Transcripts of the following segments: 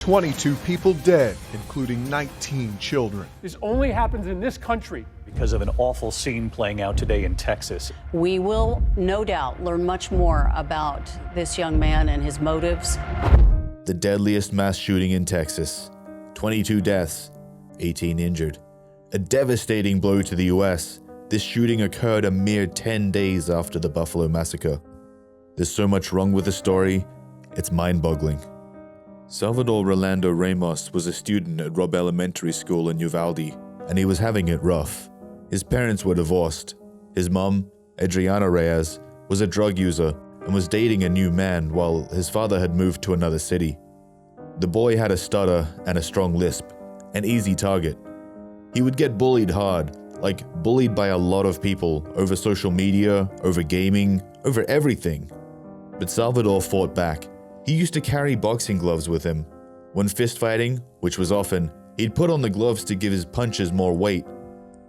22 people dead, including 19 children. This only happens in this country. Because of an awful scene playing out today in Texas. We will no doubt learn much more about this young man and his motives. The deadliest mass shooting in Texas. 22 deaths, 18 injured. A devastating blow to the US. This shooting occurred a mere 10 days after the Buffalo massacre. There's so much wrong with the story, it's mind-boggling. Salvador Rolando Ramos was a student at Robb Elementary School in Uvalde, and he was having it rough. His parents were divorced. His mom, Adriana Reyes, was a drug user and was dating a new man while his father had moved to another city. The boy had a stutter and a strong lisp, an easy target. He would get bullied hard, like bullied by a lot of people over social media, over gaming, over everything. But Salvador fought back. He used to carry boxing gloves with him. When fist fighting, which was often, he'd put on the gloves to give his punches more weight.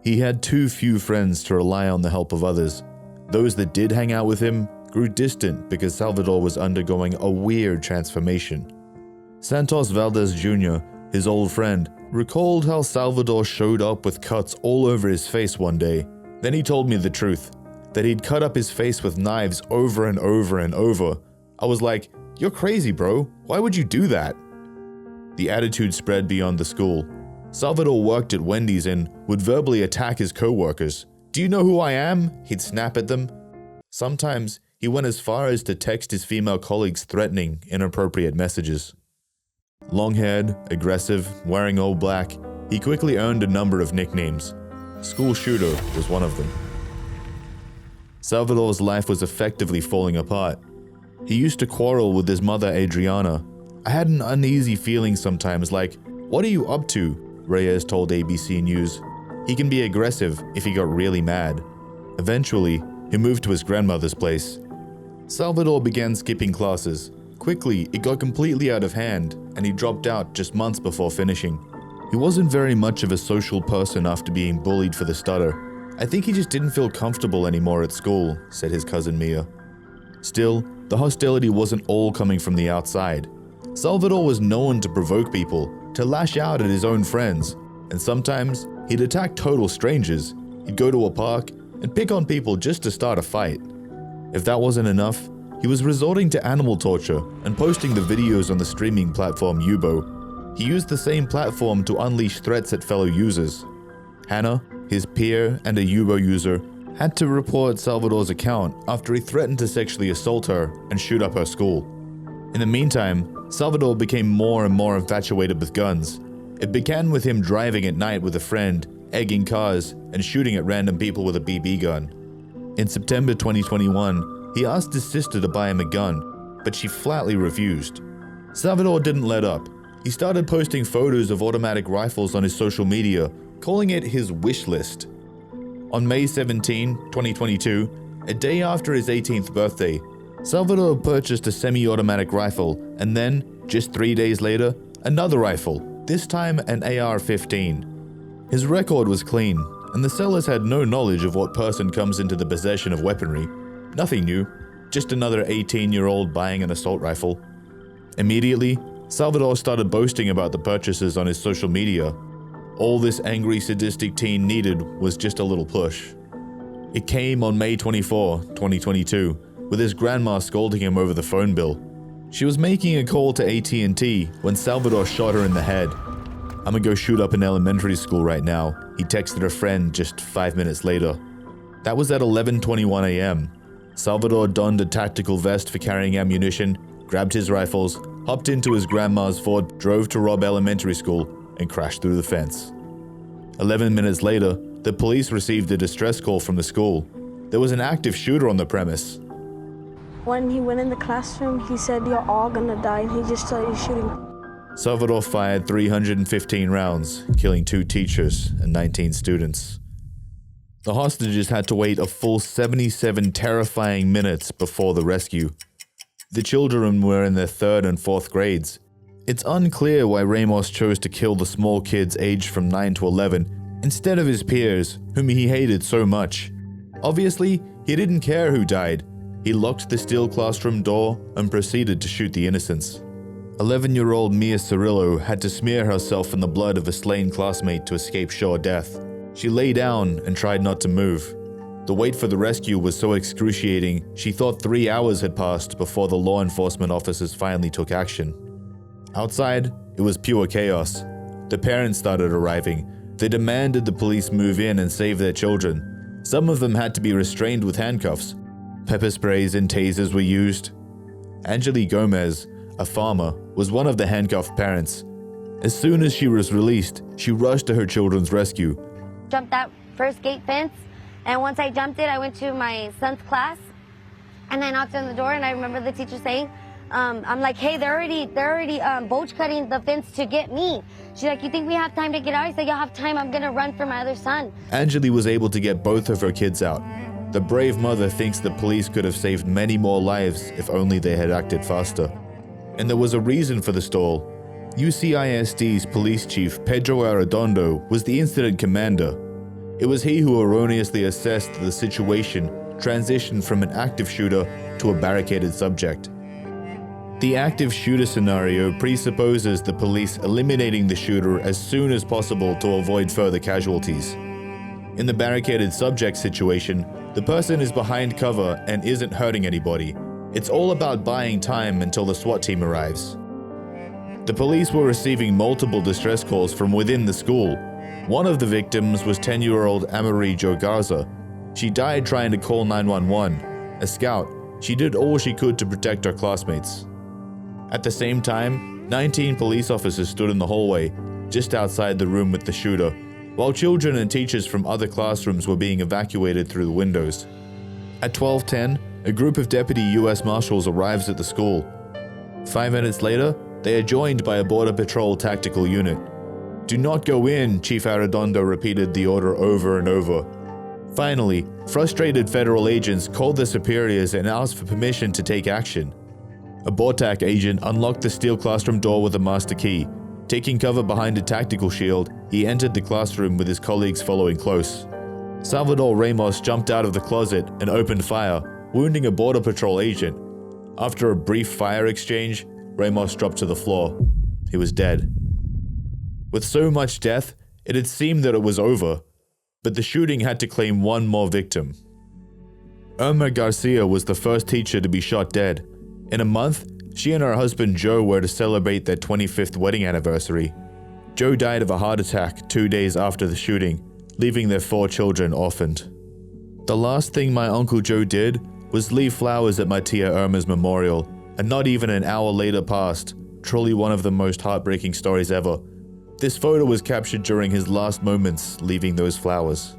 He had too few friends to rely on the help of others. Those that did hang out with him grew distant because Salvador was undergoing a weird transformation. Santos Valdez Jr., his old friend, recalled how Salvador showed up with cuts all over his face one day. Then he told me the truth, that he'd cut up his face with knives over and over and over. I was like, "You're crazy, bro. Why would you do that?" The attitude spread beyond the school. Salvador worked at Wendy's and would verbally attack his co-workers. "Do you know who I am?" he'd snap at them. Sometimes he went as far as to text his female colleagues threatening, inappropriate messages. Long-haired, aggressive, wearing all black, he quickly earned a number of nicknames. School Shooter was one of them. Salvador's life was effectively falling apart. He used to quarrel with his mother Adriana. "I had an uneasy feeling sometimes, like, what are you up to?" Reyes told ABC News. He can be aggressive if he got really mad. Eventually, he moved to his grandmother's place. Salvador began skipping classes. Quickly, it got completely out of hand, and he dropped out just months before finishing. He wasn't very much of a social person after being bullied for the stutter. "I think he just didn't feel comfortable anymore at school," said his cousin Mia. Still, the hostility wasn't all coming from the outside. Salvador was known to provoke people, to lash out at his own friends, and sometimes he'd attack total strangers. He'd go to a park and pick on people just to start a fight. If that wasn't enough, he was resorting to animal torture and posting the videos on the streaming platform Yubo. He used the same platform to unleash threats at fellow users. Hannah, his peer and a Yubo user, had to report Salvador's account after he threatened to sexually assault her and shoot up her school. In the meantime, Salvador became more and more infatuated with guns. It began with him driving at night with a friend, egging cars, and shooting at random people with a BB gun. In September 2021, he asked his sister to buy him a gun, but she flatly refused. Salvador didn't let up. He started posting photos of automatic rifles on his social media, calling it his wish list. On May 17, 2022, a day after his 18th birthday, Salvador purchased a semi-automatic rifle, and then, just 3 days later, another rifle, this time an AR-15. His record was clean, and the sellers had no knowledge of what person comes into the possession of weaponry. Nothing new, just another 18-year-old buying an assault rifle. Immediately, Salvador started boasting about the purchases on his social media. All this angry, sadistic teen needed was just a little push. It came on May 24, 2022, with his grandma scolding him over the phone bill. She was making a call to AT&T when Salvador shot her in the head. "I'm gonna go shoot up an elementary school right now," he texted a friend just 5 minutes later. That was at 11:21 a.m. Salvador donned a tactical vest for carrying ammunition, grabbed his rifles, hopped into his grandma's Ford, drove to Robb Elementary School, and crashed through the fence. 11 minutes later, the police received a distress call from the school. There was an active shooter on the premise. When he went in the classroom, he said, "You're all gonna die," and he just started shooting. Salvador fired 315 rounds, killing 2 teachers and 19 students. The hostages had to wait a full 77 terrifying minutes before the rescue. The children were in their 3rd and 4th grades. It's unclear why Ramos chose to kill the small kids aged from 9 to 11 instead of his peers, whom he hated so much. Obviously, he didn't care who died. He locked the steel classroom door and proceeded to shoot the innocents. 11-year-old Mia Cirillo had to smear herself in the blood of a slain classmate to escape sure death. She lay down and tried not to move. The wait for the rescue was so excruciating, she thought 3 hours had passed before the law enforcement officers finally took action. Outside, it was pure chaos. The parents started arriving. They demanded the police move in and save their children. Some of them had to be restrained with handcuffs. Pepper sprays and tasers were used. Angeli Gomez, a farmer, was one of the handcuffed parents. As soon as she was released, she rushed to her children's rescue. Jumped that first gate fence, and once I jumped it, I went to my son's class, and I knocked on the door, and I remember the teacher saying, I'm like, hey, they're already bulge cutting the fence to get me. She's like, you think we have time to get out? I said, y'all have time, I'm gonna run for my other son. Angeli was able to get both of her kids out. The brave mother thinks the police could have saved many more lives if only they had acted faster. And there was a reason for the stall. UCISD's police chief Pedro Arredondo was the incident commander. It was he who erroneously assessed the situation, transitioned from an active shooter to a barricaded subject. The active shooter scenario presupposes the police eliminating the shooter as soon as possible to avoid further casualties. In the barricaded subject situation, the person is behind cover and isn't hurting anybody. It's all about buying time until the SWAT team arrives. The police were receiving multiple distress calls from within the school. One of the victims was 10-year-old Amarie Jo Garza. She died trying to call 911. A scout, she did all she could to protect her classmates. At the same time, 19 police officers stood in the hallway, just outside the room with the shooter, while children and teachers from other classrooms were being evacuated through the windows. At 12:10, a group of Deputy U.S. Marshals arrives at the school. 5 minutes later, they are joined by a Border Patrol tactical unit. "Do not go in," Chief Arredondo repeated the order over and over. Finally, frustrated federal agents called their superiors and asked for permission to take action. A BORTAC agent unlocked the steel classroom door with a master key. Taking cover behind a tactical shield, he entered the classroom with his colleagues following close. Salvador Ramos jumped out of the closet and opened fire, wounding a Border Patrol agent. After a brief fire exchange, Ramos dropped to the floor. He was dead. With so much death, it had seemed that it was over, but the shooting had to claim one more victim. Irma Garcia was the first teacher to be shot dead. In a month, she and her husband Joe were to celebrate their 25th wedding anniversary. Joe died of a heart attack 2 days after the shooting, leaving their 4 children orphaned. The last thing my Uncle Joe did was leave flowers at my Tia Irma's memorial, and not even an hour later passed. Truly one of the most heartbreaking stories ever. This photo was captured during his last moments, leaving those flowers.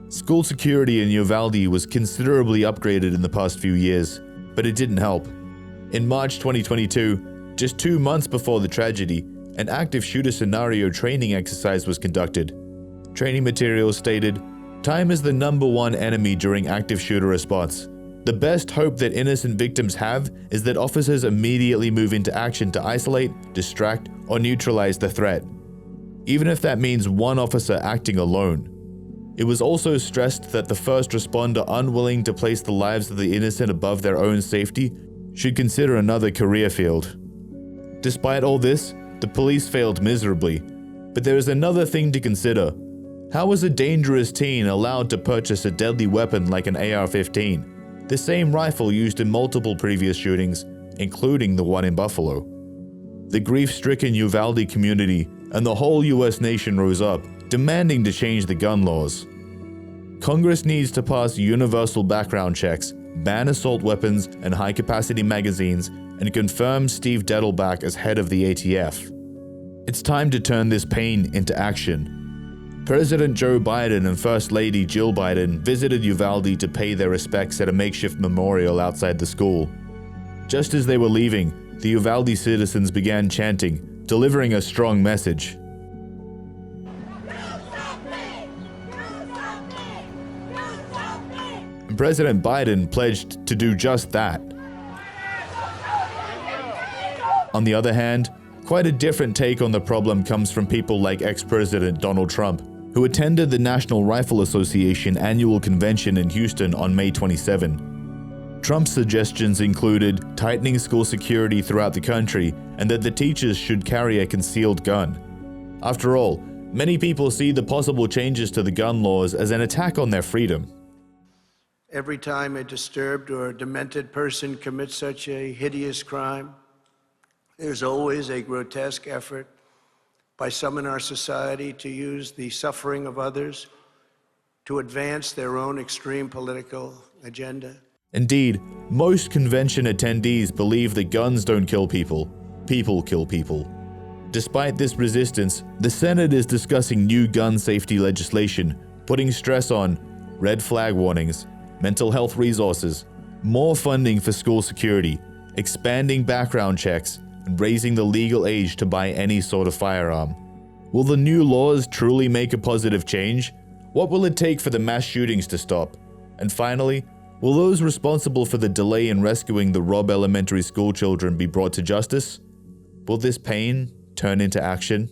School security in Uvalde was considerably upgraded in the past few years, but it didn't help. In March 2022, just 2 months before the tragedy, an active shooter scenario training exercise was conducted. Training materials stated, "Time is the #1 enemy during active shooter response. The best hope that innocent victims have is that officers immediately move into action to isolate, distract, or neutralize the threat, even if that means one officer acting alone." It was also stressed that the first responder unwilling to place the lives of the innocent above their own safety should consider another career field. Despite all this, the police failed miserably. But there is another thing to consider. How was a dangerous teen allowed to purchase a deadly weapon like an AR-15, the same rifle used in multiple previous shootings, including the one in Buffalo? The grief-stricken Uvalde community and the whole US nation rose up, demanding to change the gun laws. Congress needs to pass universal background checks, ban assault weapons and high-capacity magazines, and confirm Steve Dettelbach as head of the ATF. It's time to turn this pain into action. President Joe Biden and First Lady Jill Biden visited Uvalde to pay their respects at a makeshift memorial outside the school. Just as they were leaving, the Uvalde citizens began chanting, delivering a strong message. And President Biden pledged to do just that. On the other hand, quite a different take on the problem comes from people like ex-President Donald Trump, who attended the National Rifle Association annual convention in Houston on May 27. Trump's suggestions included tightening school security throughout the country and that the teachers should carry a concealed gun. After all, many people see the possible changes to the gun laws as an attack on their freedom. Every time a disturbed or demented person commits such a hideous crime, there's always a grotesque effort by some in our society to use the suffering of others to advance their own extreme political agenda. Indeed, most convention attendees believe that guns don't kill people, people kill people. Despite this resistance, the Senate is discussing new gun safety legislation, putting stress on red flag warnings, mental health resources, more funding for school security, expanding background checks, and raising the legal age to buy any sort of firearm. Will the new laws truly make a positive change? What will it take for the mass shootings to stop? And finally, will those responsible for the delay in rescuing the Robb Elementary School children be brought to justice? Will this pain turn into action?